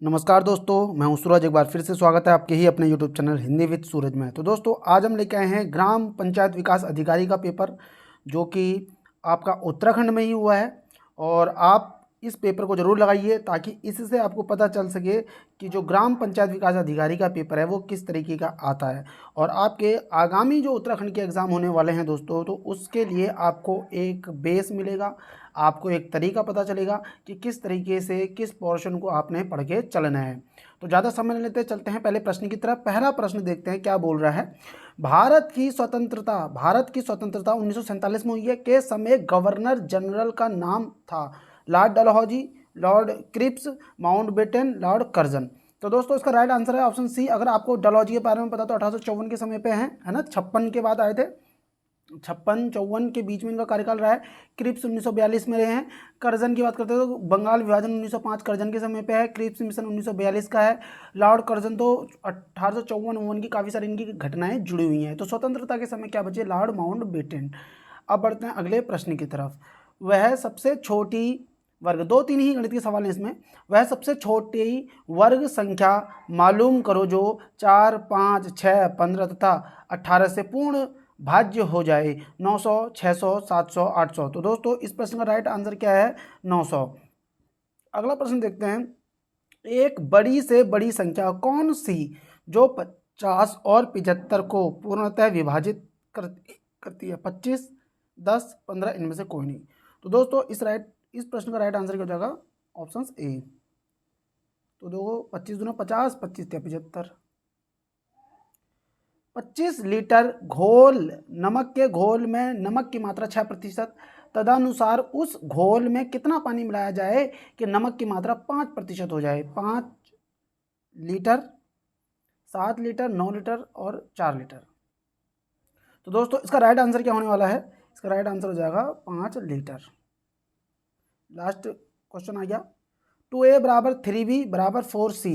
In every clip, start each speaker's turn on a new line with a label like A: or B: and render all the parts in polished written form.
A: नमस्कार दोस्तों, मैं हूं सूरज। एक बार फिर से स्वागत है आपके ही अपने यूट्यूब चैनल हिंदी विद सूरज में। तो दोस्तों, आज हम लेके आए हैं ग्राम पंचायत विकास अधिकारी का पेपर, जो कि आपका उत्तराखंड में ही हुआ है। और आप इस पेपर को ज़रूर लगाइए ताकि इससे आपको पता चल सके कि जो ग्राम पंचायत विकास अधिकारी का पेपर है वो किस तरीके का आता है। और आपके आगामी जो उत्तराखंड के एग्ज़ाम होने वाले हैं दोस्तों, तो उसके लिए आपको एक बेस मिलेगा, आपको एक तरीका पता चलेगा कि किस तरीके से किस पोर्शन को आपने पढ़ के चलना है। तो ज़्यादा समय नहीं लेते, चलते हैं पहले प्रश्न की तरफ। पहला प्रश्न देखते हैं क्या बोल रहा है। भारत की स्वतंत्रता 1947 में हुई है के समय गवर्नर जनरल का नाम था Lord Dalhousie, Lord Cripps, Mountbatten, Lord Curzon. तो दोस्तों, इसका राइट आंसर है ऑप्शन सी। अगर आपको डलहौजी के बारे में पता तो 1854 के समय पे है ना, 56 के बाद आए थे। 56-54 के बीच में इनका कार्यकाल रहा है। क्रिप्स 1942 में रहे हैं। कर्जन की बात करते हैं तो बंगाल विभाजन 1905 कर्जन के समय पे है। क्रिप्स मिशन 1942 का है। लॉर्ड कर्जन तो 1854 की काफ़ी सारी इनकी घटनाएं जुड़ी हुई हैं। तो स्वतंत्रता के समय क्या बचे? Lord Mountbatten. अब बढ़ते हैं अगले प्रश्न की तरफ। वह सबसे छोटी वर्ग, 2-3 ही गणित के सवाल हैं इसमें। वह सबसे छोटी वर्ग संख्या मालूम करो जो 4, 5, 6, 15 तथा 18 से पूर्ण भाज्य हो जाए। 900, 600, 700, 800। तो दोस्तों, इस प्रश्न का राइट आंसर क्या है? 900। अगला प्रश्न देखते हैं। एक बड़ी से बड़ी संख्या कौन सी जो 50 और 75 को पूर्णतः विभाजित करती है? 25, 10, 15, इनमें से कोई नहीं। तो दोस्तों, इस प्रश्न का राइट आंसर क्या हो जाएगा? Option A. तो देखो, 25 दूना 50, 25 या 75। 25 लीटर नमक के घोल में नमक की मात्रा 6%, तदनुसार उस घोल में कितना पानी मिलाया जाए कि नमक की मात्रा 5% हो जाए? 5 लीटर, 7 लीटर, 9 लीटर और 4 लीटर। तो दोस्तों, इसका राइट आंसर क्या होने वाला है? इसका राइट आंसर हो जाएगा 5 लीटर। लास्ट क्वेश्चन आ गया। 2a बराबर 3b बराबर 4c,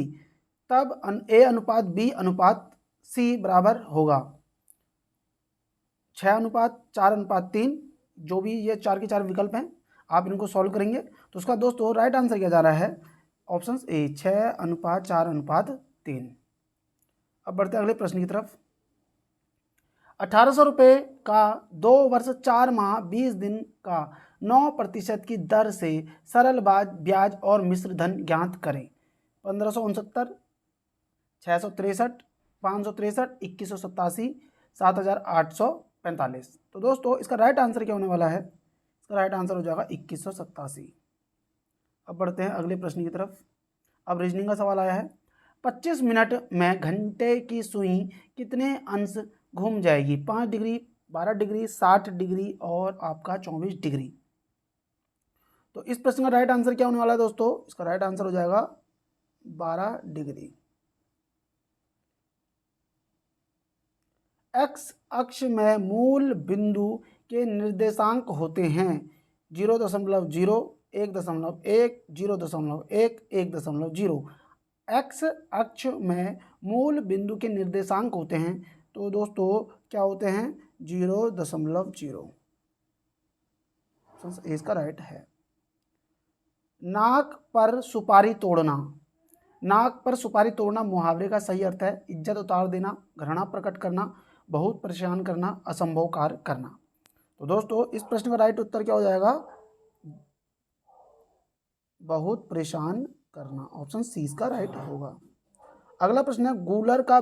A: तब a अनुपात b अनुपात c बराबर होगा 6 अनुपात 4 अनुपात 3। जो भी ये 4 के 4 विकल्प हैं, आप इनको सॉल्व करेंगे तो उसका दोस्तों राइट आंसर क्या जा रहा है? ऑप्शन ए, 6 अनुपात 4 अनुपात 3। अब बढ़ते हैं अगले प्रश्न की तरफ। 1800 रुपये का 2 वर्ष 4 माह 20 दिन का 9% की दर से सरल ब्याज और मिश्र धन ज्ञात करें। 1569, 663, 563, 2187, 7845। तो दोस्तों, इसका राइट आंसर क्या होने वाला है? इसका राइट आंसर हो जाएगा 2187। अब बढ़ते हैं अगले प्रश्न की तरफ। अब रीजनिंग का सवाल आया है। 25 मिनट में घंटे की सुई कितने अंश घूम जाएगी? 5 डिग्री, 12 डिग्री, 60 डिग्री और आपका 24 डिग्री। तो इस प्रश्न का राइट आंसर क्या होने वाला है दोस्तों? इसका राइट आंसर हो जाएगा 12 डिग्री। एक्स अक्ष में मूल बिंदु के निर्देशांक होते हैं 0.0, 1.1, 0.1, 1.0। एक्स अक्ष में मूल बिंदु के निर्देशांक होते हैं, तो दोस्तों क्या होते हैं? 0.0। इसका राइट है। नाक पर सुपारी तोड़ना। नाक पर सुपारी तोड़ना मुहावरे का सही अर्थ है इज्जत उतार देना, घृणा प्रकट करना, बहुत परेशान करना, असंभव कार्य करना। तो दोस्तों, इस प्रश्न का राइट उत्तर क्या हो जाएगा? बहुत परेशान करना। ऑप्शन सी इसका राइट होगा। अगला प्रश्न है। गूलर का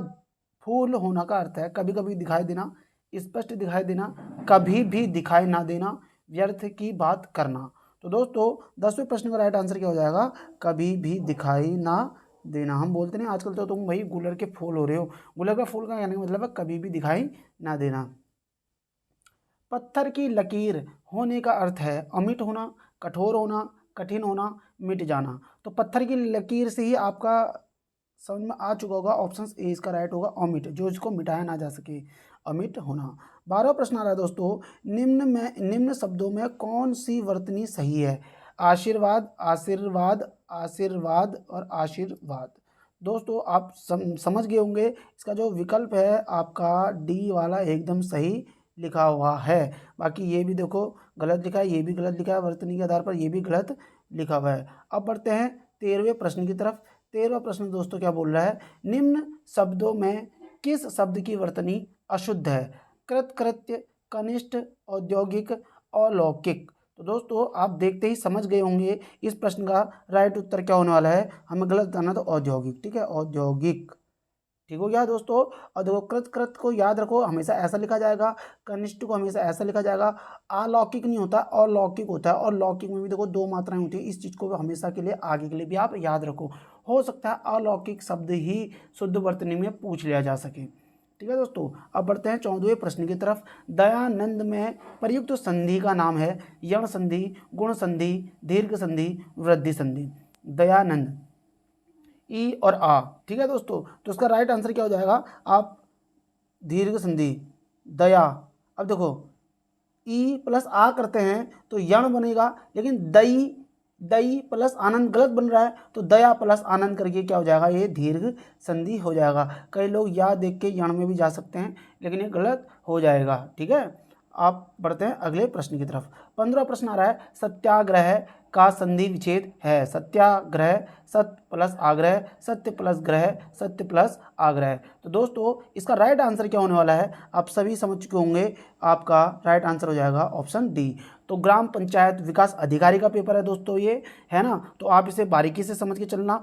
A: फूल होना का अर्थ है कभी कभी दिखाई देना, स्पष्ट दिखाई देना, कभी भी दिखाई ना देना, व्यर्थ की बात करना। तो दोस्तों, 10वें प्रश्न का राइट आंसर क्या हो जाएगा? कभी भी दिखाई ना देना। हम बोलते नहीं आजकल तो तुम भाई गूलर के फूल हो रहे हो। गूलर का फूल का कहने का मतलब है कभी भी दिखाई ना देना। पत्थर की लकीर होने का अर्थ है अमिट होना, कठोर होना, कठिन होना, मिट जाना। तो पत्थर की लकीर से ही आपका समझ में आ चुका होगा। ऑप्शन ए इसका राइट होगा, अमिट, जो इसको मिटाया ना जा सके, अमिट होना। 12वां प्रश्न आ रहा है दोस्तों। निम्न शब्दों में कौन सी वर्तनी सही है? आशीर्वाद, आशीर्वाद, आशीर्वाद और आशीर्वाद। दोस्तों, आप समझ गए होंगे। इसका जो विकल्प है आपका डी वाला एकदम सही लिखा हुआ है। बाकी ये भी देखो गलत लिखा है, ये भी गलत लिखा है, वर्तनी के आधार पर ये भी गलत लिखा हुआ है। अब बढ़ते हैं 13वें प्रश्न की तरफ। 13वां प्रश्न दोस्तों क्या बोल रहा है, निम्न शब्दों में किस शब्द की वर्तनी अशुद्ध है? कृत, कृत्य, कनिष्ठ, औद्योगिक, अलौकिक। तो दोस्तों आप देखते ही समझ गए होंगे इस प्रश्न का राइट उत्तर क्या होने वाला है। हमें गलत बताना तो औद्योगिक, ठीक है, औद्योगिक। ठीक हो गया दोस्तों। और देखो कृत, कृत को याद रखो, हमेशा ऐसा लिखा जाएगा। कनिष्ठ को हमेशा ऐसा लिखा जाएगा। अलौकिक नहीं होता, अलौकिक होता है। और लौकिक में भी देखो दो मात्राएं होती है। इस चीज को हमेशा के लिए आगे के लिए भी आप याद रखो। हो सकता है अलौकिक शब्द ही शुद्ध वर्तनी में पूछ लिया जा सके। ठीक है दोस्तों, अब बढ़ते हैं 14वें प्रश्न की तरफ। दयानंद में प्रयुक्त संधि का नाम है यण संधि, गुण संधि, दीर्घ संधि, वृद्धि संधि। दयानंद, ई और आ। ठीक है दोस्तों, तो इसका राइट आंसर क्या हो जाएगा, आप दीर्घ संधि दया। अब देखो ई प्लस आ करते हैं तो यण बनेगा, लेकिन दई, दई प्लस आनंद गलत बन रहा है, तो दया प्लस आनंद करके क्या हो जाएगा, ये दीर्घ संधि हो जाएगा। कई लोग या देख के यण में भी जा सकते हैं, लेकिन ये गलत हो जाएगा। ठीक है, आप बढ़ते हैं अगले प्रश्न की तरफ। 15वां प्रश्न आ रहा है, सत्याग्रह का संधि विच्छेद है। सत्याग्रह, सत्य प्लस आग्रह, सत्य प्लस ग्रह, सत्य प्लस आग्रह। तो दोस्तों इसका राइट आंसर क्या होने वाला है, आप सभी समझ चुके होंगे। आपका राइट आंसर हो जाएगा ऑप्शन डी। तो ग्राम पंचायत विकास अधिकारी का पेपर है दोस्तों ये, है ना। तो आप इसे बारीकी से समझ के चलना।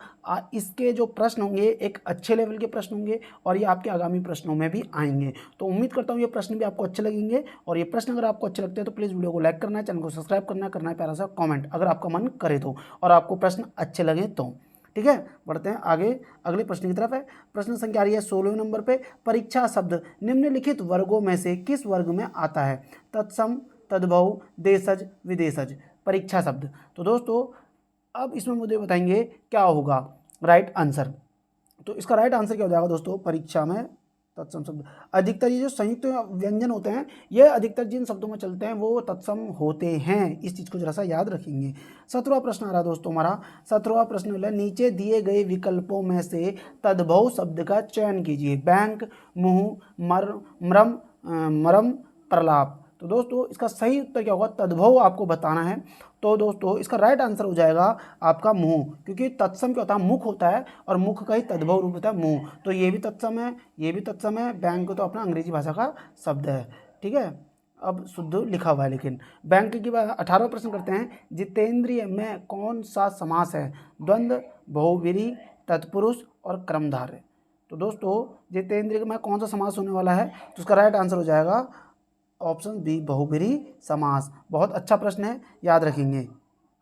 A: इसके जो प्रश्न होंगे एक अच्छे लेवल के प्रश्न होंगे, और ये आपके आगामी प्रश्नों में भी आएंगे। तो उम्मीद करता हूँ ये प्रश्न भी आपको अच्छे लगेंगे। और ये प्रश्न अगर आपको अच्छे लगते हैं तो प्लीज़ वीडियो को लाइक करना है, चैनल को सब्सक्राइब करना है प्यारा सा कॉमेंट, अगर आपका मन करे तो, और आपको प्रश्न अच्छे लगे तो। ठीक है, बढ़ते हैं आगे अगले प्रश्न की तरफ है। प्रश्न संख्या आ रही है 16वें नंबर पे। परीक्षा शब्द निम्नलिखित वर्गों में से किस वर्ग में आता है? तत्सम, तद्भव, देशज, विदेशज। परीक्षा शब्द। तो दोस्तों अब इसमें मुझे बताएंगे क्या होगा राइट आंसर। तो इसका राइट आंसर क्या हो जाएगा दोस्तों, परीक्षा में तत्सम शब्द। अधिकतर ये जो संयुक्त व्यंजन होते हैं, ये अधिकतर जिन शब्दों में चलते हैं वो तत्सम होते हैं। इस चीज़ को जरा सा याद रखेंगे। 17वां प्रश्न आ रहा है दोस्तों हमारा। 17वां प्रश्न है, नीचे दिए गए विकल्पों में से तद्भव शब्द का चयन कीजिए। बैंक, मुंह, मरम, मरम, प्रलाप। तो दोस्तों इसका सही उत्तर क्या होगा, तद्भव आपको बताना है। तो दोस्तों इसका राइट आंसर हो जाएगा आपका मुंह, क्योंकि तत्सम क्या होता है, मुख होता है, और मुख का ही तद्भव रूप होता है मुंह। तो ये भी तत्सम है, ये भी तत्सम है। बैंक तो अपना अंग्रेजी भाषा का शब्द है। ठीक है, अब शुद्ध लिखा हुआ है। लेकिन बैंक की 18वां प्रश्न करते हैं। जितेंद्रिय में कौन सा समास है? द्वंद्व, बहुव्रीहि, तत्पुरुष और कर्मधारय। तो दोस्तों जितेंद्रिय में कौन सा समास होने वाला है, तो उसका राइट आंसर हो जाएगा ऑप्शन बी, बहुव्रीहि समास। बहुत अच्छा प्रश्न है, याद रखेंगे।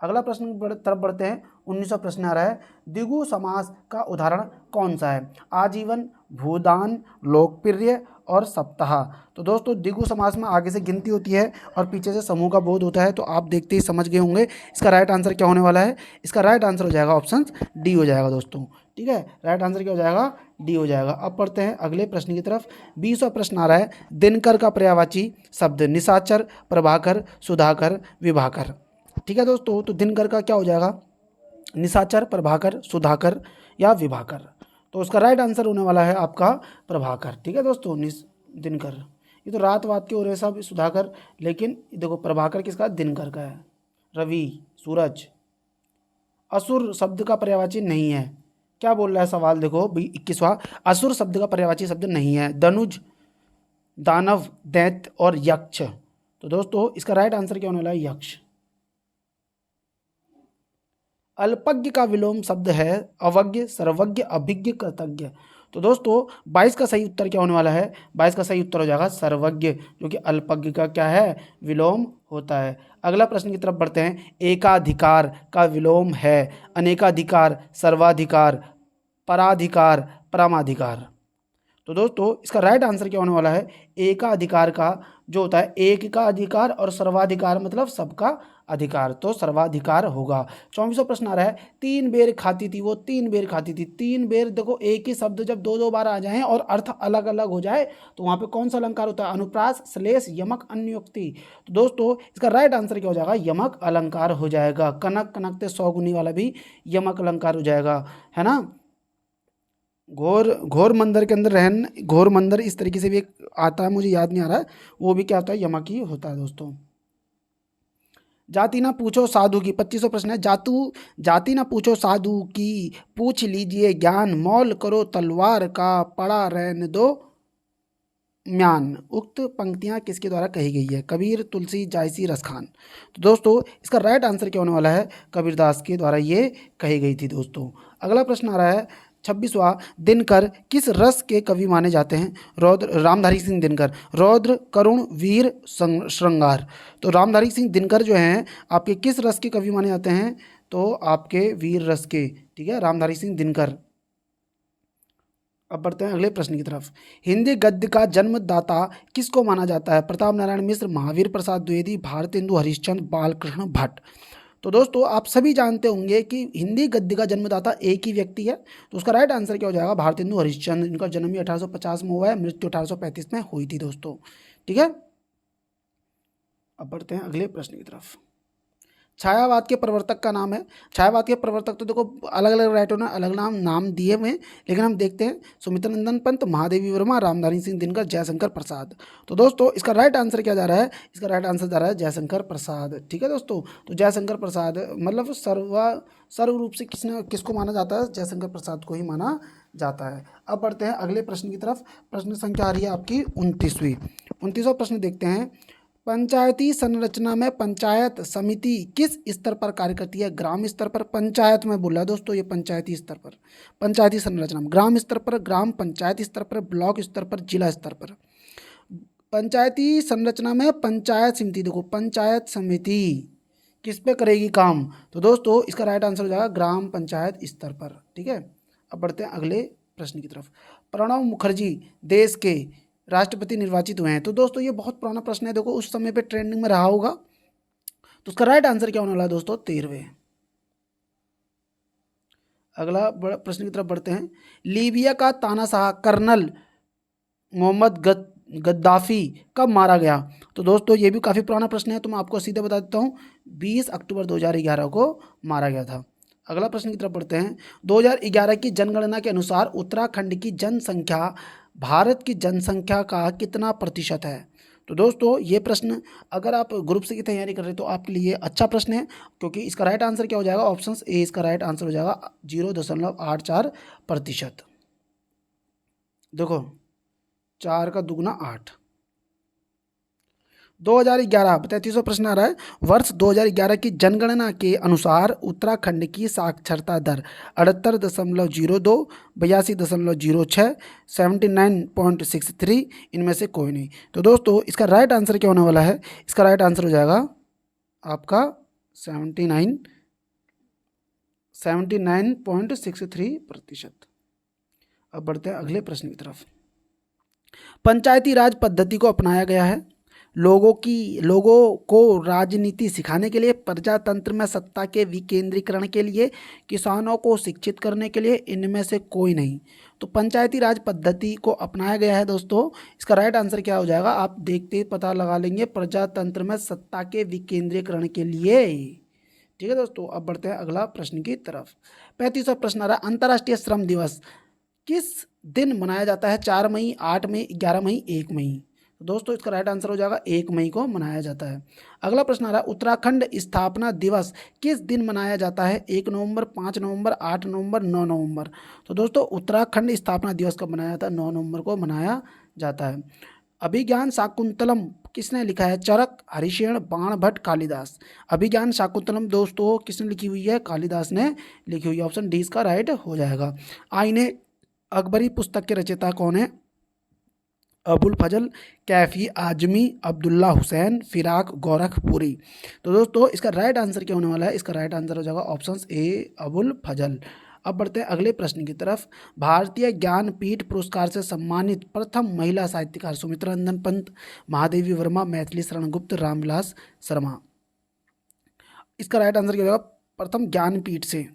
A: अगला प्रश्न तरफ बढ़ते हैं। 19वां प्रश्न आ रहा है, द्विगु समास का उदाहरण कौन सा है? आजीवन, भूदान, लोकप्रिय और सप्ताह। तो दोस्तों द्विगु समास में आगे से गिनती होती है और पीछे से समूह का बोध होता है। तो आप देखते ही समझ गए होंगे इसका राइट आंसर क्या होने वाला है। इसका राइट आंसर हो जाएगा ऑप्शन डी हो जाएगा दोस्तों। ठीक है, राइट आंसर क्या हो जाएगा, डी हो जाएगा। अब पढ़ते हैं अगले प्रश्न की तरफ। 20वां प्रश्न आ रहा है, दिनकर का पर्यायवाची शब्द निशाचर, प्रभाकर, सुधाकर, विभाकर। ठीक है दोस्तों, तो दिनकर का क्या हो जाएगा, निशाचर, प्रभाकर, सुधाकर या विभाकर। तो उसका राइट आंसर होने वाला है आपका प्रभाकर। ठीक है दोस्तों, दिनकर, ये तो रात वात के हो रहे सब सुधाकर, लेकिन देखो प्रभाकर किसका, दिनकर का है। रवि, सूरज। असुर शब्द का पर्यायवाची नहीं है। क्या बोल रहा है सवाल, देखो 21वां, असुर शब्द का पर्यायवाची शब्द नहीं है। दनुज, दानव, दैत्य और यक्ष। तो दोस्तों इसका राइट आंसर क्या होने वाला है, यक्ष। अल्पज्ञ का विलोम शब्द है अवज्ञ, सर्वज्ञ, अभिज्ञ, कृतज्ञ। तो दोस्तों 22 का सही उत्तर क्या होने वाला है, 22 का सही उत्तर हो जाएगा सर्वज्ञ, जो कि अल्पज्ञ का क्या है, विलोम होता है। अगला प्रश्न की तरफ बढ़ते हैं। एकाधिकार का विलोम है अनेकाधिकार, सर्वाधिकार, पराधिकार, परमाधिकार। तो दोस्तों इसका राइट आंसर क्या होने वाला है, एकाधिकार का जो होता है एक का अधिकार, और सर्वाधिकार मतलब सबका अधिकार, तो सर्वाधिकार होगा। 24वां प्रश्न आ रहा है, 3 बेर खाती थी वो 3 बेर खाती थी। 3 बेर, देखो एक ही शब्द जब 2-2 बार आ जाए और अर्थ अलग अलग हो जाए तो वहाँ पे कौन सा अलंकार होता है, अनुप्रास, श्लेष, यमक, अन्योक्ति। तो दोस्तों इसका राइट आंसर क्या हो जाएगा, यमक अलंकार हो जाएगा। कनक, कनकते, सौगुनी वाला भी यमक अलंकार हो जाएगा, है ना। घोर मंदिर के अंदर रहन, घोर मंदिर इस तरीके से भी एक आता है, मुझे याद नहीं आ रहा है, वो भी क्या होता है, यमक ही होता है दोस्तों। जाति ना पूछो साधु की, 25वां प्रश्न है, जाति ना पूछो साधु की, पूछ लीजिए ज्ञान, मौल करो तलवार का, पड़ा रहने दो म्यान। उक्त पंक्तियां किसके द्वारा कही गई है? कबीर, तुलसी, जायसी, रसखान। तो दोस्तों इसका राइट आंसर क्या होने वाला है? कबीरदास के द्वारा ये कही गई थी दोस्तों। अगला प्रश्न आ रहा है 26वां, दिनकर किस रस के कवि माने जाते हैं? रौद्र, रामधारी सिंह दिनकर, रौद्र, करुण, वीर, श्रृंगार। तो रामधारी सिंह दिनकर जो हैं आपके किस रस के कवि माने जाते हैं? तो आपके वीर रस के, ठीक है, रामधारी सिंह दिनकर। अब बढ़ते हैं अगले प्रश्न की तरफ। हिंदी गद्य का जन्मदाता किसको माना जाता है? प्रताप नारायण मिश्र, महावीर प्रसाद द्विवेदी, भारतेंदु हरिश्चंद्र, बालकृष्ण भट्ट। तो दोस्तों आप सभी जानते होंगे कि हिंदी गद्य का जन्मदाता एक ही व्यक्ति है, तो उसका राइट आंसर क्या हो जाएगा? भारतेंदु हरिश्चंद्र। इनका जन्म 1850 में हुआ है, मृत्यु 1835 में हुई थी दोस्तों, ठीक है। अब बढ़ते हैं अगले प्रश्न की तरफ। छायावाद के प्रवर्तक का नाम है। छायावाद के प्रवर्तक तो देखो अलग अलग राइटरों ने अलग नाम दिए हुए हैं, लेकिन हम देखते हैं सुमित्रानंदन पंत, महादेवी वर्मा, रामधारी सिंह दिनकर, जयशंकर प्रसाद। तो दोस्तों इसका राइट आंसर क्या जा रहा है? इसका राइट आंसर जा रहा है जयशंकर प्रसाद, ठीक है दोस्तों। तो जयशंकर प्रसाद मतलब सर्व रूप से किसको माना जाता है? जयशंकर प्रसाद को ही माना जाता है। अब बढ़ते हैं अगले प्रश्न की तरफ। प्रश्न संख्या आ रही है आपकी 29वां प्रश्न देखते हैं। पंचायती संरचना में पंचायत समिति किस स्तर पर कार्य करती है? ग्राम स्तर पर, पंचायत में बोला दोस्तों, ये पंचायती स्तर पर, पंचायती संरचना में ग्राम स्तर पर, ग्राम पंचायत स्तर पर, ब्लॉक स्तर पर, जिला स्तर पर। पंचायती संरचना में पंचायत समिति, देखो पंचायत समिति किस पे करेगी काम? तो दोस्तों इसका राइट आंसर हो जाएगा ग्राम पंचायत स्तर पर, ठीक है। अब बढ़ते हैं अगले प्रश्न की तरफ। प्रणब मुखर्जी देश के राष्ट्रपति निर्वाचित हुए हैं। तो दोस्तों ये बहुत पुराना प्रश्न है, देखो उस समय पे ट्रेंडिंग में रहा होगा। तो उसका राइट आंसर क्या होने वाला है दोस्तों? 13वें। अगला प्रश्न की तरफ बढ़ते हैं। लीबिया का तानाशाह कर्नल मोहम्मद गद्दाफी कब मारा गया? तो दोस्तों ये भी काफ़ी पुराना प्रश्न है, तो मैं आपको सीधे बता देता हूँ, 20 अक्टूबर 2011 को मारा गया था। अगला प्रश्न की तरफ बढ़ते हैं। 2011 की जनगणना के अनुसार उत्तराखंड की जनसंख्या भारत की जनसंख्या का कितना प्रतिशत है? तो दोस्तों ये प्रश्न अगर आप ग्रुप सी की तैयारी कर रहे हैं तो आपके लिए अच्छा प्रश्न है, क्योंकि इसका राइट आंसर क्या हो जाएगा? ऑप्शन ए इसका राइट आंसर हो जाएगा 0.84%। देखो 4 का दुगना 8। 2011 33वां प्रश्न आ रहा है। वर्ष 2011 की जनगणना के अनुसार उत्तराखंड की साक्षरता दर 78.02, 82.06, 79.63, इनमें से कोई नहीं। तो दोस्तों इसका राइट आंसर क्या होने वाला है? इसका राइट आंसर हो जाएगा आपका 79.63%। अब बढ़ते हैं अगले प्रश्न की तरफ। पंचायती राज पद्धति को अपनाया गया है लोगों को राजनीति सिखाने के लिए, प्रजातंत्र में सत्ता के विकेंद्रीकरण के लिए, किसानों को शिक्षित करने के लिए, इनमें से कोई नहीं। तो पंचायती राज पद्धति को अपनाया गया है दोस्तों। इसका राइट आंसर क्या हो जाएगा? आप देखते ही पता लगा लेंगे, प्रजातंत्र में सत्ता के विकेंद्रीकरण के लिए, ठीक है दोस्तों। अब बढ़ते हैं अगला प्रश्न की तरफ। 35वां प्रश्न आ रहा है। अंतर्राष्ट्रीय श्रम दिवस किस दिन मनाया जाता है? 4 मई, 8 मई, 11 मई, 1 मई। तो दोस्तों इसका राइट आंसर हो जाएगा 1 मई को मनाया जाता है। अगला प्रश्न आ रहा है। उत्तराखंड स्थापना दिवस किस दिन मनाया जाता है? 1 नवंबर, 5 नवंबर, 8 नवंबर, 9 नवंबर। तो दोस्तों उत्तराखंड स्थापना दिवस कब मनाया जाता है? 9 नवंबर को मनाया जाता है। अभिज्ञान शाकुंतलम किसने लिखा है? चरक, हरिशेन, बाणभट्ट, कालिदास। अभिज्ञान शाकुंतलम दोस्तों किसने लिखी हुई है? कालिदास ने लिखी हुई है। ऑप्शन डी इसका राइट हो जाएगा। आईने अकबरी पुस्तक के रचयिता कौन है? अबुल फजल, कैफी आजमी, अब्दुल्ला हुसैन, फिराक गोरखपुरी। तो दोस्तों इसका राइट आंसर क्या होने वाला है? इसका राइट आंसर हो जाएगा ऑप्शन ए अबुल फजल। अब बढ़ते हैं अगले प्रश्न की तरफ। भारतीय ज्ञानपीठ पुरस्कार से सम्मानित प्रथम महिला साहित्यकार? सुमित्रानंदन पंत, महादेवी वर्मा, मैथिली शरण गुप्त, रामविलास शर्मा। इसका राइट आंसर क्या होगा? प्रथम ज्ञानपीठ से।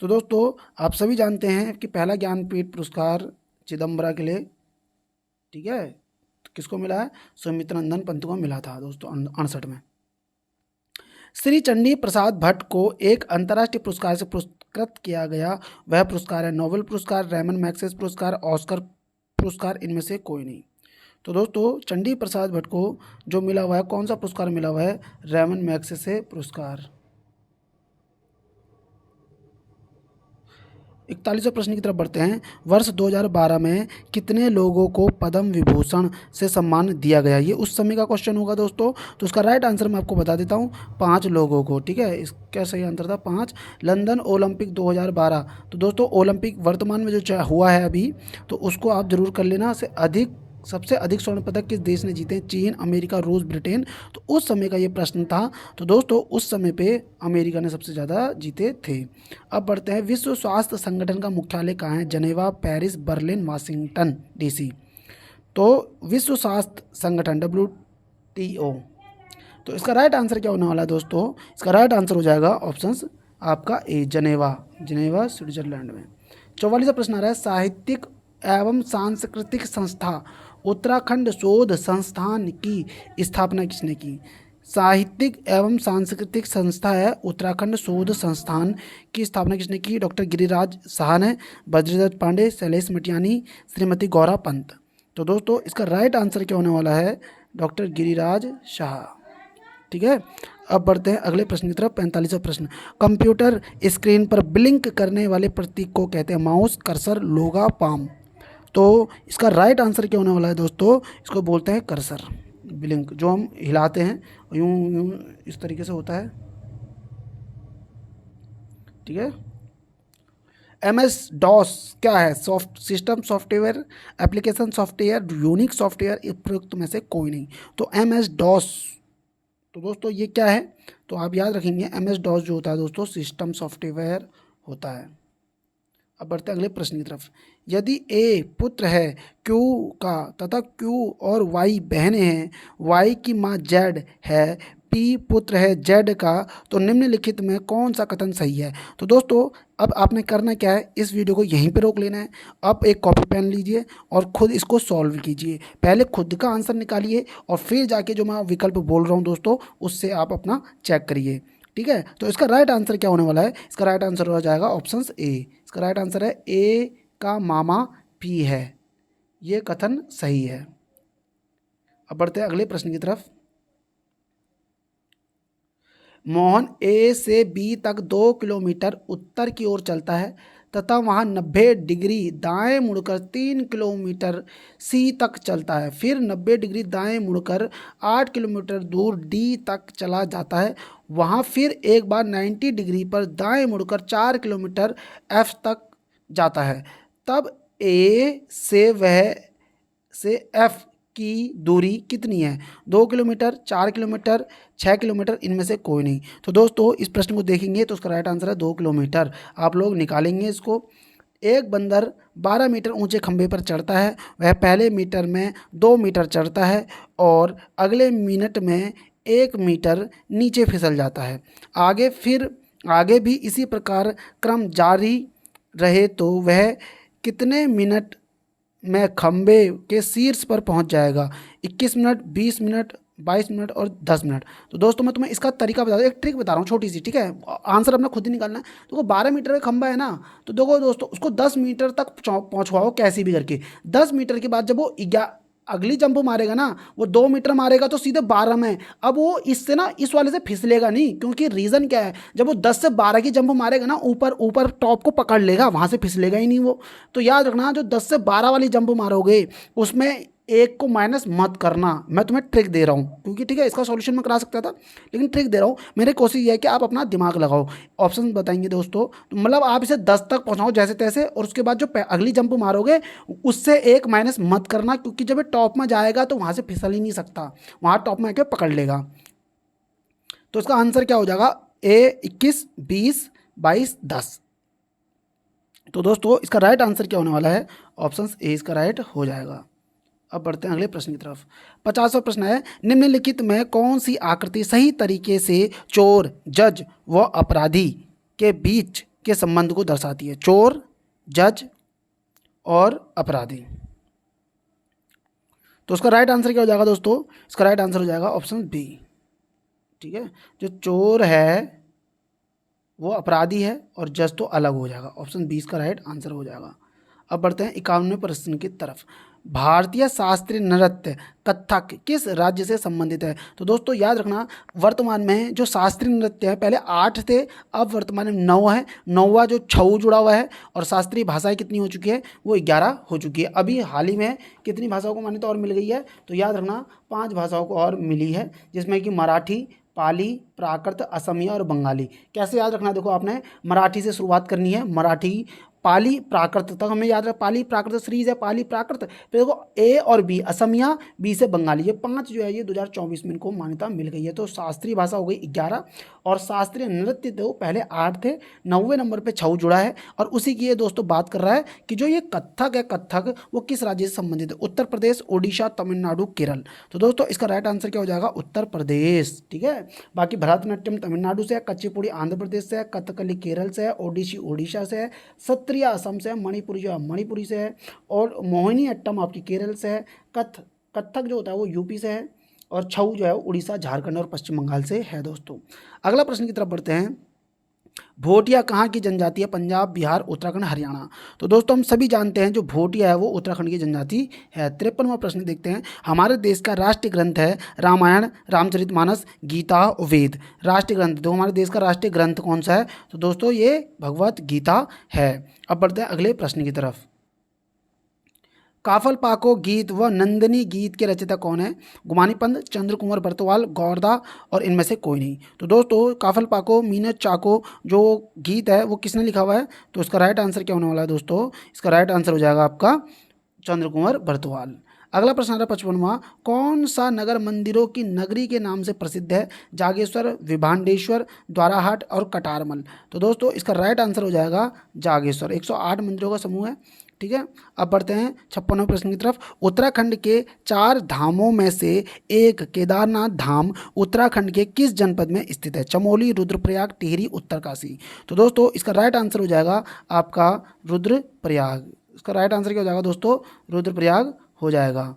A: तो दोस्तों आप सभी जानते हैं कि पहला ज्ञानपीठ पुरस्कार चिदम्बरा के लिए, ठीक है, तो किसको मिला है? सुमित्रानंदन पंत को मिला था दोस्तों 68 में। श्री चंडी प्रसाद भट्ट को एक अंतर्राष्ट्रीय पुरस्कार से पुरस्कृत किया गया, वह पुरस्कार है नोबेल पुरस्कार, रेमन मैग्सेसे पुरस्कार, ऑस्कर पुरस्कार, इनमें से कोई नहीं। तो दोस्तों चंडी प्रसाद भट्ट को जो मिला हुआ है, कौन सा पुरस्कार मिला हुआ है? रेमन मैग्सेसे पुरस्कार। 41वें प्रश्न की तरफ बढ़ते हैं। वर्ष 2012 में कितने लोगों को पद्म विभूषण से सम्मान दिया गया? ये उस समय का क्वेश्चन होगा दोस्तों। तो उसका राइट आंसर मैं आपको बता देता हूँ, 5 लोगों को। ठीक है, इसका सही आंसर था 5। London Olympic 2012। तो दोस्तों ओलंपिक वर्तमान में जो हुआ है अभी, तो उसको आप जरूर कर लेना। सबसे अधिक स्वर्ण पदक किस देश ने जीते? चीन, अमेरिका, रूस, ब्रिटेन। तो उस समय का ये प्रश्न था। तो दोस्तों उस समय पे अमेरिका ने सबसे ज़्यादा जीते थे। अब बढ़ते हैं, विश्व स्वास्थ्य संगठन का मुख्यालय कहाँ है? जनेवा, पेरिस, बर्लिन, वाशिंगटन डीसी। तो विश्व स्वास्थ्य संगठन WTO। तो इसका राइट आंसर क्या होने वाला है दोस्तों? इसका राइट आंसर हो जाएगा ऑप्शंस आपका ए, जनेवा स्विट्जरलैंड में। 44वां प्रश्न आ रहा है, साहित्यिक एवं सांस्कृतिक संस्था उत्तराखंड शोध संस्थान की स्थापना किसने की? साहित्यिक एवं सांस्कृतिक संस्था है उत्तराखंड शोध संस्थान की स्थापना किसने की? डॉक्टर गिरिराज शाह ने, बद्रीदत्त पांडे, शैलेश मटियानी, श्रीमती गौरा पंत। तो दोस्तों इसका राइट आंसर क्या होने वाला है? डॉक्टर गिरिराज शाह। ठीक है, अब बढ़ते हैं अगले प्रश्न की तरफ। 45वां प्रश्न, कंप्यूटर स्क्रीन पर ब्लिंक करने वाले प्रतीक को कहते हैं? माउस, कर्सर, लोगा, पाम। तो इसका राइट आंसर क्या होने वाला है दोस्तों? इसको बोलते हैं कर्सर। ब्लिंक जो हम हिलाते हैं यूं यूं इस तरीके से होता है। ठीक है, MS DOS क्या है? System software, application software, unique software, उपयुक्त में से कोई नहीं। तो MS DOS। तो दोस्तों ये क्या है? तो आप याद रखेंगे, MS DOS जो होता है दोस्तों सिस्टम सॉफ्टवेयर होता है। अब बढ़ते हैं अगले प्रश्न की तरफ। यदि A पुत्र है Q का तथा Q और Y बहनें हैं, Y की माँ Z है, P पुत्र है Z का, तो निम्नलिखित में कौन सा कथन सही है? तो दोस्तों अब आपने करना क्या है, इस वीडियो को यहीं पे रोक लेना है। आप एक कॉपी पेन लीजिए और खुद इसको सॉल्व कीजिए। पहले खुद का आंसर निकालिए और फिर जाके जो मैं विकल्प बोल रहा हूँ दोस्तों उससे आप अपना चेक करिए। ठीक है, तो इसका राइट आंसर क्या होने वाला है? इसका राइट आंसर हो जाएगा ऑप्शन ए। इसका राइट आंसर है ए का मामा पी है, ये कथन सही है। अब बढ़ते हैं अगले प्रश्न की तरफ। मोहन ए से बी तक 2 किलोमीटर उत्तर की ओर चलता है तथा वहाँ 90 डिग्री दाएं मुड़कर 3 किलोमीटर सी तक चलता है, फिर 90 डिग्री दाएं मुड़कर 8 किलोमीटर दूर डी तक चला जाता है, वहाँ फिर एक बार 90 डिग्री पर दाएं मुड़कर 4 किलोमीटर एफ तक जाता है। तब ए से एफ की दूरी कितनी है? 2 किलोमीटर, 4 किलोमीटर, 6 किलोमीटर, इनमें से कोई नहीं। तो दोस्तों इस प्रश्न को देखेंगे तो उसका राइट आंसर है 2 किलोमीटर। आप लोग निकालेंगे इसको। एक बंदर 12 मीटर ऊंचे खंभे पर चढ़ता है, वह पहले मीटर में 2 मीटर चढ़ता है और अगले मिनट में 1 मीटर नीचे फिसल जाता है। आगे भी इसी प्रकार क्रम जारी रहे तो वह कितने मिनट में खंबे के शीर्ष पर पहुंच जाएगा? 21 मिनट, 20 मिनट, 22 मिनट और 10 मिनट। तो दोस्तों मैं तुम्हें इसका तरीका बता दूँ, एक ट्रिक बता रहा हूँ छोटी सी। ठीक है, आंसर अपना खुद ही निकालना है। तो 12 मीटर का खंबा है ना, तो देखो दोस्तों उसको 10 मीटर तक पहुँचवाओ कैसे भी करके। 10 मीटर के बाद जब वो अगली जंप मारेगा ना, वो 2 मीटर मारेगा तो सीधे 12 में। अब वो इससे ना इस वाले से फिसलेगा नहीं, क्योंकि रीज़न क्या है, जब वो 10 से 12 की जंप मारेगा ना ऊपर टॉप को पकड़ लेगा, वहाँ से फिसलेगा ही नहीं वो। तो याद रखना, जो 10 से 12 वाली जंप मारोगे उसमें एक को माइनस मत करना। मैं तुम्हें ट्रिक दे रहा हूँ, क्योंकि ठीक है इसका सॉल्यूशन मैं करा सकता था, लेकिन ट्रिक दे रहा हूँ। मेरी कोशिश ये है कि आप अपना दिमाग लगाओ। ऑप्शन बताएंगे दोस्तों, तो मतलब आप इसे 10 तक पहुँचाओ जैसे तैसे, और उसके बाद जो अगली जंप मारोगे उससे एक माइनस मत करना, क्योंकि जब ये टॉप में जाएगा तो वहाँ से फिसल ही नहीं सकता, वहाँ टॉप में आके पकड़ लेगा। तो इसका आंसर क्या हो जाएगा? ए 21, 20, 22, 10। तो दोस्तों इसका राइट आंसर क्या होने वाला है? ऑप्शन ए इसका राइट हो जाएगा। अब बढ़ते हैं अगले प्रश्न की तरफ। 50वां प्रश्न है, निम्नलिखित में कौन सी आकृति सही तरीके से चोर, जज व अपराधी के बीच के संबंध को दर्शाती है? चोर, जज और अपराधी। तो उसका राइट आंसर क्या हो जाएगा दोस्तों? इसका राइट आंसर हो जाएगा ऑप्शन बी। ठीक है, जो चोर है वो अपराधी है और जज तो अलग हो जाएगा। ऑप्शन 20 का राइट आंसर हो जाएगा। अब बढ़ते हैं 51वें प्रश्न की तरफ। भारतीय शास्त्रीय नृत्य कथक किस राज्य से संबंधित है? तो दोस्तों याद रखना, वर्तमान में जो शास्त्रीय नृत्य है पहले 8 थे, अब वर्तमान में 9 है। 9वां जो छऊ जुड़ा हुआ है, और शास्त्रीय भाषाएं कितनी हो चुकी है? वो 11 हो चुकी है। अभी हाल ही में कितनी भाषाओं को मान्यता और मिल गई है? तो याद रखना 5 भाषाओं को और मिली है, जिसमें कि मराठी, पाली, प्राकृत, असमिया और बंगाली। कैसे याद रखना? देखो आपने मराठी से शुरुआत करनी है, मराठी, पाली, प्राकृत तक हमें याद रख, पाली प्राकृत सीरीज है, पाली प्राकृत, फिर देखो ए और बी, असमिया, बी से बंगाली, ये 5 जो है ये 2024 में इनको मान्यता मिल गई है। तो शास्त्रीय भाषा हो गई 11, और शास्त्रीय नृत्य तो पहले 8 थे, 9वें नंबर पे छऊ जुड़ा है। और उसी की ये दोस्तों बात कर रहा है कि जो ये कथक है, कथक वो किस राज्य से संबंधित है? उत्तर प्रदेश, ओडिशा, तमिलनाडु, केरल। तो दोस्तों इसका राइट आंसर क्या हो जाएगा? उत्तर प्रदेश। ठीक है, बाकी भरतनाट्यम तमिलनाडु से है, कच्चीपुड़ी आंध्र प्रदेश से है, कथकली केरल से है, ओडिसी ओडिशा से है, सत्रिया असम से है, मणिपुरी जो है मणिपुरी से है, और मोहिनी अट्टम आपकी केरल से है, कथक जो होता है वो यूपी से है, और छऊ जो है उड़ीसा, झारखंड और पश्चिम बंगाल से है। दोस्तों अगला प्रश्न की तरफ बढ़ते हैं। भोटिया कहाँ की जनजाति है? पंजाब, बिहार, उत्तराखंड, हरियाणा। तो दोस्तों हम सभी जानते हैं जो भोटिया है वो उत्तराखंड की जनजाति है। 53वां प्रश्न देखते हैं। हमारे देश का राष्ट्रीय ग्रंथ है रामायण, रामचरितमानस, गीता, वेद। राष्ट्रीय ग्रंथ, तो हमारे देश का राष्ट्रीय ग्रंथ कौन सा है? तो दोस्तों ये भगवत गीता है। अब बढ़ते हैं अगले प्रश्न की तरफ। काफल पाको गीत व नंदिनी गीत के रचयिता कौन है? गुमानी पंत, चंद्र कुंवर बरतवाल, गौरदा, और इनमें से कोई नहीं। तो दोस्तों काफल पाको मीनत चाको जो गीत है वो किसने लिखा हुआ है? तो इसका राइट आंसर क्या होने वाला है दोस्तों? इसका राइट आंसर हो जाएगा आपका चंद्र कुंवर बरतवाल। अगला प्रश्न आ रहा है 55वां। कौन सा नगर मंदिरों की नगरी के नाम से प्रसिद्ध है? जागेश्वर, विभांडेश्वर, द्वाराहाट और कटारमल। तो दोस्तों इसका राइट आंसर हो जाएगा जागेश्वर। 108 मंदिरों का समूह है। ठीक है, अब बढ़ते हैं 56वें प्रश्न की तरफ। उत्तराखंड के 4 धामों में से एक केदारनाथ धाम उत्तराखंड के किस जनपद में स्थित है? चमोली, रुद्रप्रयाग, टिहरी, उत्तरकाशी। तो दोस्तों इसका राइट आंसर हो जाएगा आपका रुद्रप्रयाग। इसका राइट आंसर क्या हो जाएगा दोस्तों? रुद्रप्रयाग हो जाएगा।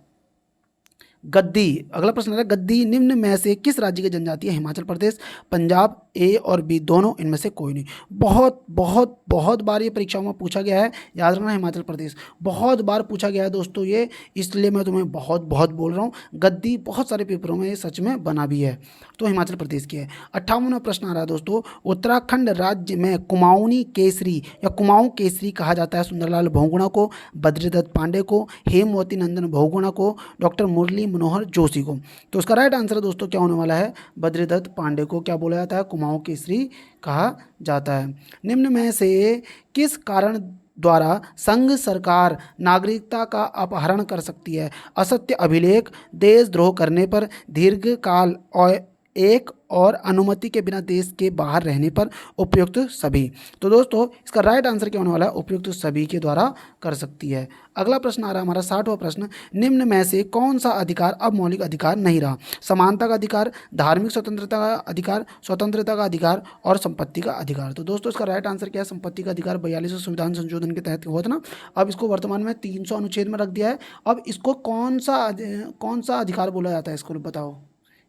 A: गद्दी, अगला प्रश्न है गद्दी निम्न में से किस राज्य की जनजाति है? हिमाचल प्रदेश, पंजाब, ए और बी दोनों, इनमें से कोई नहीं। बहुत बहुत बहुत बार ये परीक्षाओं में पूछा गया है, याद रखना हिमाचल प्रदेश बहुत बार पूछा गया है दोस्तों ये, इसलिए मैं तुम्हें बहुत बहुत बोल रहा हूँ। गद्दी बहुत सारे पेपरों में ये सच में बना भी है, तो हिमाचल प्रदेश की है। 58वां प्रश्न आ रहा है दोस्तों। उत्तराखंड राज्य में कुमाऊनी केसरी या कुमाऊं केसरी कहा जाता है सुंदरलाल बहुगुणा को, बद्रीदत्त पांडे को, हेमवती नंदन बहुगुणा को, डॉक्टर मुरली मनोहर जोशी को। तो उसका राइट आंसर दोस्तों क्या होने वाला है? बद्रीदत्त पांडे को क्या बोला जाता है? कुमाऊं केसरी कहा जाता है। निम्न में से किस कारण द्वारा संघ सरकार नागरिकता का अपहरण कर सकती है? असत्य अभिलेख, देशद्रोह करने पर, दीर्घकाल और एक और अनुमति के बिना देश के बाहर रहने पर, उपयुक्त सभी। तो दोस्तों इसका राइट आंसर क्या होने वाला है? उपयुक्त सभी के द्वारा कर सकती है। अगला प्रश्न आ रहा है हमारा 60वां प्रश्न। निम्न में से कौन सा अधिकार अब मौलिक अधिकार नहीं रहा? समानता का अधिकार, धार्मिक स्वतंत्रता का अधिकार, स्वतंत्रता का अधिकार और संपत्ति का अधिकार। तो दोस्तों इसका राइट आंसर क्या है? संपत्ति का अधिकार 42वें संविधान संशोधन के तहत हुआ था ना, अब इसको वर्तमान में 300 अनुच्छेद में रख दिया है। अब इसको कौन सा अधिकार बोला जाता है? इसको बताओ,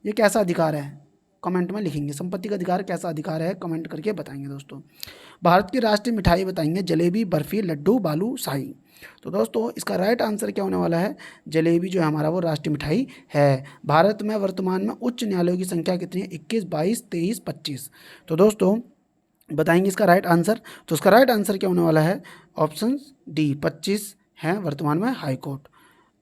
A: ये कैसा अधिकार है? कमेंट में लिखेंगे। संपत्ति का अधिकार कैसा अधिकार है, कमेंट करके बताएंगे दोस्तों। भारत की राष्ट्रीय मिठाई बताएंगे, जलेबी, बर्फी, लड्डू, बालू शाही। तो दोस्तों इसका राइट आंसर क्या होने वाला है? जलेबी जो है हमारा वो राष्ट्रीय मिठाई है। भारत में वर्तमान में उच्च न्यायालयों की संख्या कितनी है? 21, 22, 23, 25। तो दोस्तों बताएंगे इसका राइट आंसर। तो इसका राइट आंसर क्या होने वाला है? ऑप्शन डी 25 है वर्तमान में हाई कोर्ट।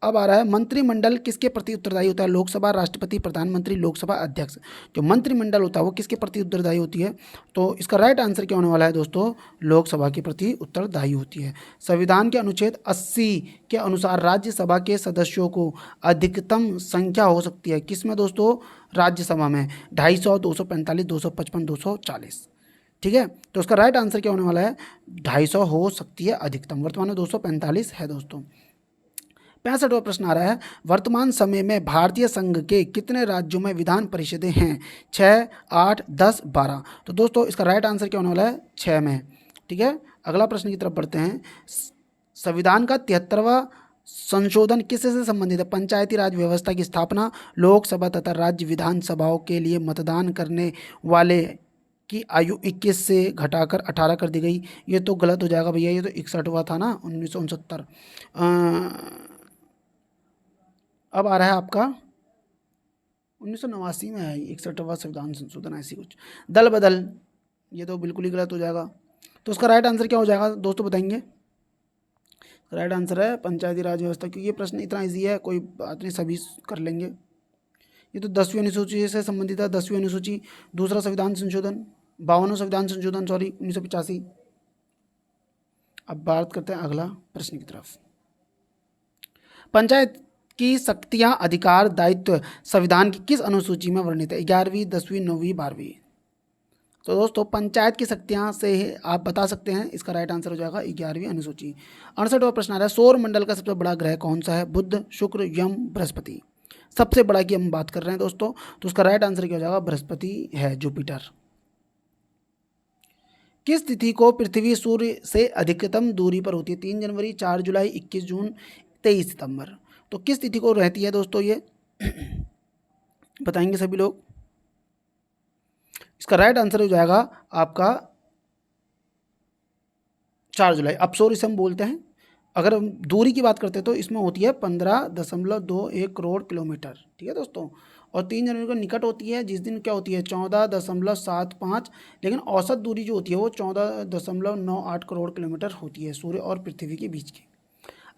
A: अब आ रहा है मंत्रिमंडल किसके प्रति उत्तरदायी होता है? लोकसभा, राष्ट्रपति, प्रधानमंत्री, लोकसभा अध्यक्ष। जो मंत्रिमंडल होता है वो किसके प्रति उत्तरदायी होती है? तो इसका राइट आंसर क्या होने वाला है दोस्तों? लोकसभा के प्रति उत्तरदायी होती है। संविधान के अनुच्छेद 80 के अनुसार राज्यसभा के सदस्यों को अधिकतम संख्या हो सकती है किसमें दोस्तों? राज्यसभा में 250, 245, 255, 240। ठीक है, तो उसका राइट आंसर क्या होने वाला है? 250 हो सकती है अधिकतम, वर्तमान में 245 है दोस्तों। 65वां प्रश्न आ रहा है। वर्तमान समय में भारतीय संघ के कितने राज्यों में विधान परिषदें हैं? 6, 8, 10, 12। तो दोस्तों इसका राइट आंसर क्या होने वाला है? 6 में। ठीक है, अगला प्रश्न की तरफ बढ़ते हैं। संविधान का 73वां संशोधन किससे संबंधित है? पंचायती राज व्यवस्था की स्थापना, लोकसभा तथा राज्य विधानसभाओं के लिए मतदान करने वाले की आयु 21 से घटाकर 18 कर दी गई। ये तो गलत हो जाएगा भैया, ये तो 61वां था ना, 1969। अब आ रहा है आपका 1989 में है 61वां संविधान संशोधन, ऐसी कुछ। दल बदल, ये तो बिल्कुल ही गलत हो जाएगा। तो उसका राइट आंसर क्या हो जाएगा दोस्तों, बताएंगे? राइट आंसर है पंचायती राज व्यवस्था, क्योंकि ये प्रश्न इतना इजी है, कोई बात नहीं, सभी कर लेंगे। ये तो 10वीं अनुसूची से संबंधित है, 10वीं अनुसूची, दूसरा संविधान संशोधन, 52वां संविधान संशोधन, सॉरी 1985। अब बात करते हैं अगला प्रश्न की तरफ। पंचायत की शक्तियां, अधिकार, दायित्व संविधान की किस अनुसूची में वर्णित है? 11वीं, 10वीं, 9वीं, 12वीं। तो दोस्तों पंचायत की शक्तियां से आप बता सकते हैं, इसका राइट आंसर हो जाएगा 11वीं अनुसूची। 68वां प्रश्न आ रहा है, सौर मंडल का सबसे बड़ा ग्रह कौन सा है? बुध, शुक्र, यम, बृहस्पति। सबसे बड़ा की हम बात कर रहे हैं दोस्तों, तो उसका राइट आंसर क्या हो जाएगा? बृहस्पति है, जुपिटर। किस तिथि को पृथ्वी सूर्य से अधिकतम दूरी पर होती है? 3 जनवरी, 4 जुलाई, 21 जून, 23 सितंबर। तो किस तिथि को रहती है दोस्तों ये? बताएंगे सभी लोग। इसका राइट आंसर हो जाएगा आपका 4 जुलाई। अपसोर इसे हम बोलते हैं। अगर हम दूरी की बात करते हैं तो इसमें होती है 15.21 करोड़ किलोमीटर, ठीक है दोस्तों। और 3 जनवरी को निकट होती है, जिस दिन क्या होती है 14.75, लेकिन औसत दूरी जो होती है वो 14.98 करोड़ किलोमीटर होती है सूर्य और पृथ्वी के बीच की।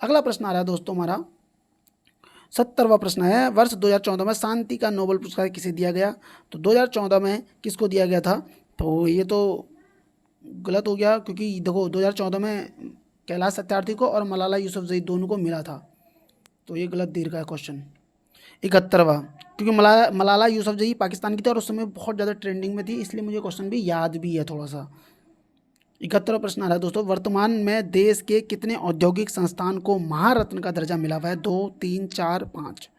A: अगला प्रश्न आ रहा है दोस्तों हमारा 70वां प्रश्न है, वर्ष 2014 में शांति का नोबेल पुरस्कार किसे दिया गया? तो 2014 में किसको दिया गया था? तो ये तो गलत हो गया, क्योंकि देखो 2014 में कैलाश सत्यार्थी को और मलाला यूसुफजई दोनों को मिला था, तो ये गलत दे रखा है क्वेश्चन। 71वां, क्योंकि मलाला यूसुफजई पाकिस्तान की थी और उस समय बहुत ज़्यादा ट्रेंडिंग में थी, इसलिए मुझे क्वेश्चन भी याद भी है थोड़ा सा। 71वां प्रश्न आ रहा है दोस्तों, वर्तमान में देश के कितने औद्योगिक संस्थान को महारत्न का दर्जा मिला हुआ है? 2, 3, 4, 5।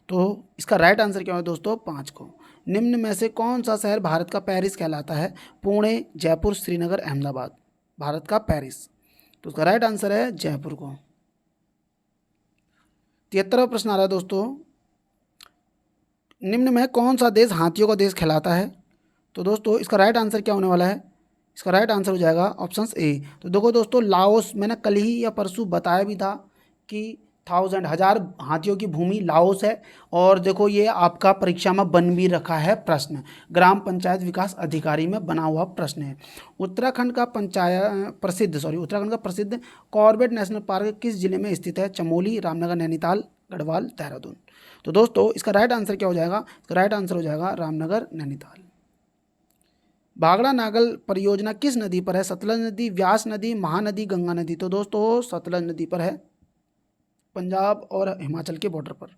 A: तो इसका राइट आंसर क्या है दोस्तों? 5 को। निम्न में से कौन सा शहर भारत का पेरिस कहलाता है? पुणे, जयपुर, श्रीनगर, अहमदाबाद। भारत का पेरिस, तो उसका राइट आंसर है जयपुर को। 73वां प्रश्न आ रहा है दोस्तों, निम्न में कौन सा देश हाथियों का देश कहलाता है? तो दोस्तों इसका राइट आंसर क्या होने वाला है? इसका राइट आंसर हो जाएगा ऑप्शन ए। तो देखो दोस्तों, लाओस, मैंने कल ही या परसों बताया भी था कि 1000 हाथियों की भूमि लाओस है। और देखो ये आपका परीक्षा में बन भी रखा है प्रश्न, ग्राम पंचायत विकास अधिकारी में बना हुआ प्रश्न है। उत्तराखंड का उत्तराखंड का प्रसिद्ध कॉर्बेट नेशनल पार्क किस जिले में स्थित है? चमोली, रामनगर, नैनीताल, गढ़वाल, देहरादून। तो दोस्तों इसका राइट आंसर क्या हो जाएगा? इसका राइट आंसर हो जाएगा रामनगर, नैनीताल। भाखड़ा नागल परियोजना किस नदी पर है? सतलज नदी, व्यास नदी, महानदी, गंगा नदी। तो दोस्तों सतलज नदी पर है, पंजाब और हिमाचल के बॉर्डर पर।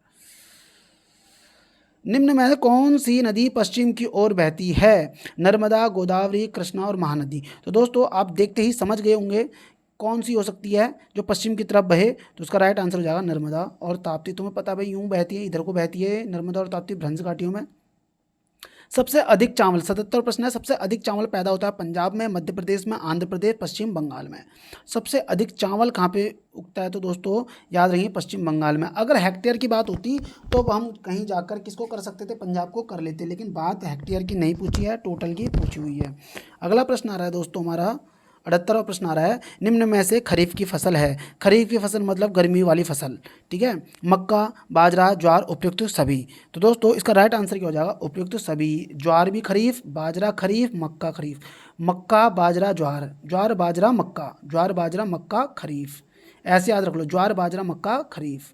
A: निम्न में कौन सी नदी पश्चिम की ओर बहती है? नर्मदा, गोदावरी, कृष्णा और महानदी। तो दोस्तों आप देखते ही समझ गए होंगे कौन सी हो सकती है जो पश्चिम की तरफ बहे, तो उसका राइट आंसर हो जाएगा नर्मदा और ताप्ती। तुम्हें पता भाई यूं बहती है, इधर को बहती है नर्मदा और ताप्ती भ्रंश घाटियों में। सबसे अधिक चावल, 77 प्रश्न है, सबसे अधिक चावल पैदा होता है पंजाब में, मध्य प्रदेश में, आंध्र प्रदेश, पश्चिम बंगाल में। सबसे अधिक चावल कहाँ पे उगता है? तो दोस्तों याद रखिए पश्चिम बंगाल में। अगर हेक्टेयर की बात होती तो हम कहीं जाकर किसको कर सकते थे? पंजाब को कर लेते, लेकिन बात हेक्टेयर की नहीं पूछी है, टोटल की पूछी हुई है। अगला प्रश्न आ रहा है दोस्तों हमारा 78वां प्रश्न आ रहा है, निम्न में से खरीफ की फसल है। खरीफ की फसल मतलब गर्मी वाली फसल, ठीक है। मक्का, बाजरा, ज्वार, उपयुक्त सभी। तो दोस्तों इसका राइट आंसर क्या हो जाएगा? उपयुक्त सभी। ज्वार भी खरीफ, बाजरा खरीफ, मक्का खरीफ। मक्का, बाजरा, ज्वार, ज्वार, बाजरा, मक्का, ज्वार, बाजरा, मक्का, खरीफ। ऐसे याद रख लो, ज्वार, बाजरा, मक्का, खरीफ।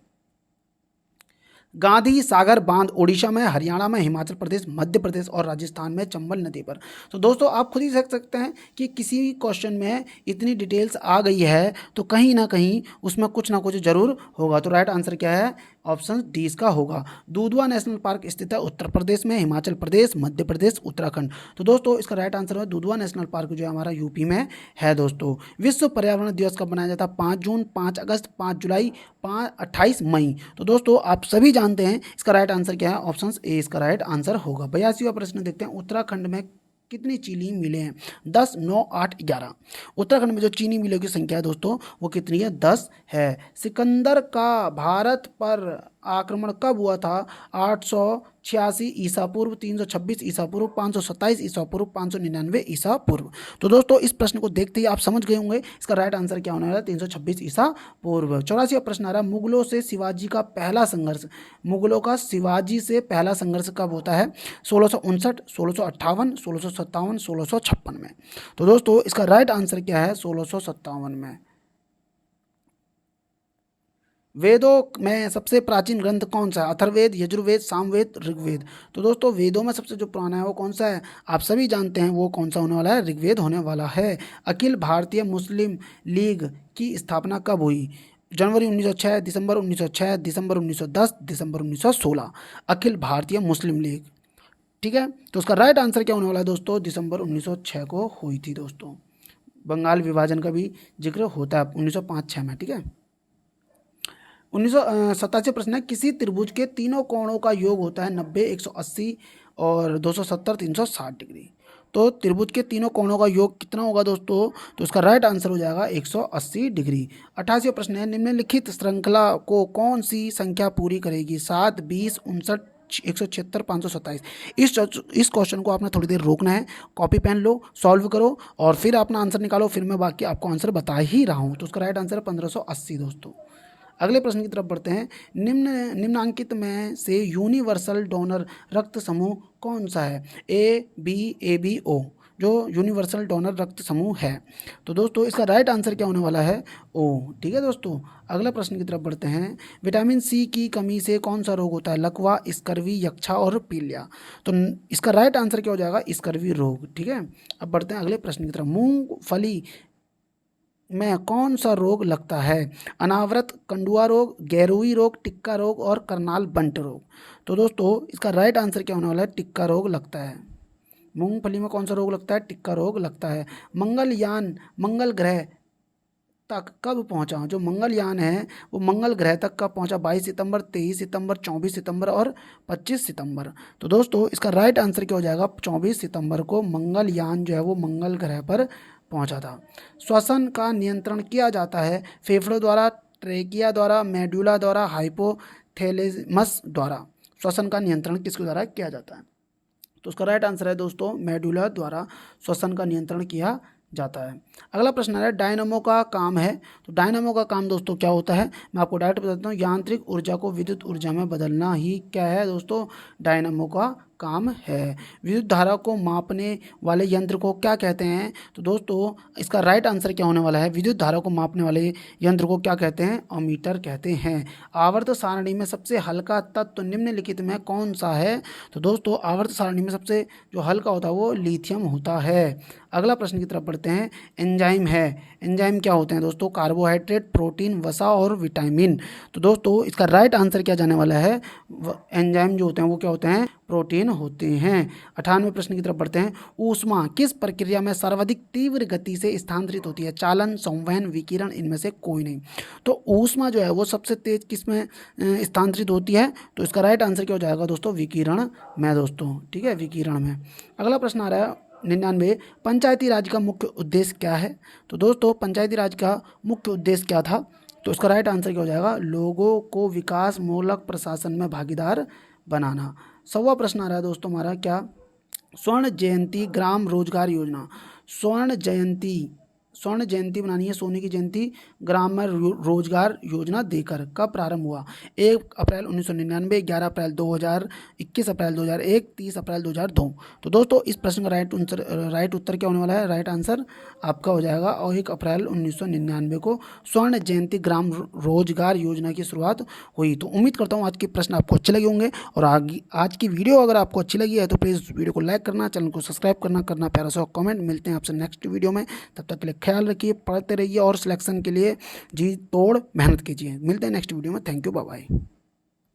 A: गांधी सागर बांध उड़ीसा में, हरियाणा में, हिमाचल प्रदेश, मध्य प्रदेश और राजस्थान में चंबल नदी पर। तो दोस्तों आप खुद ही देख सकते हैं कि किसी भी क्वेश्चन में इतनी डिटेल्स आ गई है तो कहीं ना कहीं उसमें कुछ ना कुछ जरूर होगा। तो राइट आंसर क्या है? ऑप्शन डी इसका होगा। दुधवा नेशनल पार्क स्थित है उत्तर प्रदेश में, हिमाचल प्रदेश, मध्य प्रदेश, उत्तराखंड। तो दोस्तों इसका राइट आंसर है दुधवा नेशनल पार्क जो है हमारा यूपी में है। दोस्तों विश्व पर्यावरण दिवस कब मनाया जाता है? 5 जून, 5 अगस्त, 5 जुलाई, 28 मई। तो दोस्तों आप सभी जानते हैं इसका राइट आंसर क्या है? ऑप्शन ए इसका राइट आंसर होगा। 82वां प्रश्न देखते हैं, उत्तराखंड में कितनी चीनी मिलें हैं? 10, 9, 8, 11। उत्तराखंड में जो चीनी मिलों की संख्या है दोस्तों वो कितनी है? 10 है। सिकंदर का भारत पर आक्रमण कब हुआ था? 886 ईसा पूर्व, 326 ईसा पूर्व, 527 ईसा पूर्व, 599 ईसा पूर्व। तो दोस्तों इस प्रश्न को देखते ही आप समझ गए होंगे इसका राइट आंसर क्या होने वाला है, 326 ईसा पूर्व। 84वां प्रश्न आ रहा है, मुगलों से शिवाजी का पहला संघर्ष, मुगलों का शिवाजी से पहला संघर्ष कब होता है? 1659, 1658, 1657, 1656 में। तो दोस्तों इसका राइट आंसर क्या है? 1657 में। वेदों में सबसे प्राचीन ग्रंथ कौन सा है? अथर्ववेद, यजुर्वेद, सामवेद, ऋग्वेद। तो दोस्तों वेदों में सबसे जो पुराना है वो कौन सा है? आप सभी जानते हैं वो कौन सा होने वाला है? ऋग्वेद होने वाला है। अखिल भारतीय मुस्लिम लीग की स्थापना कब हुई? जनवरी 1906, दिसंबर 1906, दिसंबर 1910, दिसंबर 1916। अखिल भारतीय मुस्लिम लीग, ठीक है। तो उसका राइट आंसर क्या होने वाला है दोस्तों? दिसंबर 1906 को हुई थी दोस्तों। बंगाल विभाजन का भी जिक्र होता है 1905-06 में, ठीक है। 1987 प्रश्न है, किसी त्रिभुज के तीनों कोणों का योग होता है 90, 180 और 270, 360 डिग्री। तो त्रिभुज के तीनों कोणों का योग कितना होगा दोस्तों? तो इसका राइट आंसर हो जाएगा 180 डिग्री। 88वां प्रश्न है, निम्नलिखित श्रृंखला को कौन सी संख्या पूरी करेगी? 7, 20, 59, 176, 527। इस क्वेश्चन को आपने थोड़ी देर रोकना है, कॉपी पेन लो, सॉल्व करो और फिर अपना आंसर निकालो, फिर मैं बाकी आपको आंसर बता ही रहा हूँ। तो उसका राइट आंसर है 1580 दोस्तों। अगले प्रश्न की तरफ बढ़ते हैं, निम्नांकित में से यूनिवर्सल डोनर रक्त समूह कौन सा है? ए बी, ए बी, ओ, जो यूनिवर्सल डोनर रक्त समूह है। तो दोस्तों इसका राइट आंसर क्या होने वाला है? ओ, ठीक है दोस्तों। अगला प्रश्न की तरफ बढ़ते हैं, विटामिन सी की कमी से कौन सा रोग होता है? लकवा, स्कर्वी, यक्षा और पीलिया। तो इसका राइट आंसर क्या हो जाएगा? स्कर्वी रोग, ठीक है। अब बढ़ते हैं अगले प्रश्न की तरफ, मूंगफली में कौन सा रोग लगता है? अनावृत, कंडुआ रोग, गैरोई रोग, टिक्का रोग और करनाल बंट रोग। तो दोस्तों इसका राइट आंसर क्या होने वाला है? टिक्का रोग लगता है। मूंगफली में कौन सा रोग लगता है? टिक्का रोग लगता है। मंगलयान मंगल ग्रह तक कब पहुंचा? जो मंगलयान है वो मंगल ग्रह तक कब पहुंचा? 22 सितंबर, 23 सितंबर, 24 सितंबर और 25 सितंबर। तो दोस्तों इसका राइट आंसर क्या हो जाएगा? 24 सितंबर को मंगलयान जो है वो मंगल ग्रह पर पहुंचा था। श्वसन का नियंत्रण किया जाता है फेफड़ों द्वारा, ट्रेकिया द्वारा, मेडुला द्वारा, हाइपोथैलेमस द्वारा। श्वसन का नियंत्रण किसके द्वारा किया जाता है? तो उसका राइट आंसर है दोस्तों मेडुला द्वारा श्वसन का नियंत्रण किया जाता है। अगला प्रश्न है, डायनामो का काम है। तो डायनामो का काम दोस्तों क्या होता है? मैं आपको डायरेक्ट बताता हूँ, यांत्रिक ऊर्जा को विद्युत ऊर्जा में बदलना ही क्या है दोस्तों? डायनामो का काम है। विद्युत धारा को मापने वाले यंत्र को क्या कहते हैं? तो दोस्तों इसका राइट आंसर क्या होने वाला है? विद्युत धारा को मापने वाले यंत्र को क्या कहते हैं? अमीटर कहते हैं। आवर्त सारणी में सबसे हल्का तत्व निम्नलिखित में कौन सा है? तो दोस्तों आवर्त सारणी में सबसे जो हल्का होता है वो लिथियम होता है। अगला प्रश्न की तरफ बढ़ते हैं, एंजाइम है। एंजाइम क्या होते हैं दोस्तों? कार्बोहाइड्रेट, प्रोटीन, वसा और विटामिन। तो दोस्तों इसका राइट आंसर क्या जाने वाला है? एंजाइम जो होते हैं वो क्या होते हैं? प्रोटीन होते हैं। 98वें प्रश्न की तरफ बढ़ते हैं, ऊष्मा किस प्रक्रिया में सर्वाधिक तीव्र गति से स्थानांतरित होती है? चालन, संवहन, विकिरण, इनमें से कोई नहीं। तो ऊष्मा जो है वो सबसे तेज किस में स्थानांतरित होती है? तो इसका राइट आंसर क्या हो जाएगा दोस्तों? विकिरण में दोस्तों, ठीक है, विकिरण में। अगला प्रश्न आ रहा है 99, पंचायती राज का मुख्य उद्देश्य क्या है? तो दोस्तों पंचायती राज का मुख्य उद्देश्य क्या था? तो उसका राइट आंसर क्या हो जाएगा? लोगों को विकास मूलक प्रशासन में भागीदार बनाना। 100वां प्रश्न आ रहा है दोस्तों हमारा, क्या? स्वर्ण जयंती ग्राम रोजगार योजना। स्वर्ण जयंती बनानी है, सोने की जयंती ग्राम में रोजगार योजना देकर कब प्रारंभ हुआ? 1 अप्रैल 1999, 11 अप्रैल 2000, 21 अप्रैल 2001, 30 अप्रैल 2002। तो दोस्तों इस प्रश्न का राइट उत्तर क्या होने वाला है? राइट आंसर आपका हो जाएगा और 1 अप्रैल 1999 को स्वर्ण जयंती ग्राम रोजगार योजना की शुरुआत हुई। तो उम्मीद करता हूँ आज के प्रश्न आपको अच्छे लगे होंगे और आज की वीडियो अगर आपको अच्छी लगी है तो प्लीज़ वीडियो को लाइक करना, चैनल को सब्सक्राइब करना प्यारा सा कमेंट। मिलते हैं आपसे नेक्स्ट वीडियो में, तब तक के लिए ख्याल रखिए, पढ़ते रहिए और सिलेक्शन के लिए जी तोड़ मेहनत कीजिए। मिलते हैं नेक्स्ट वीडियो में। Thank you, bye bye.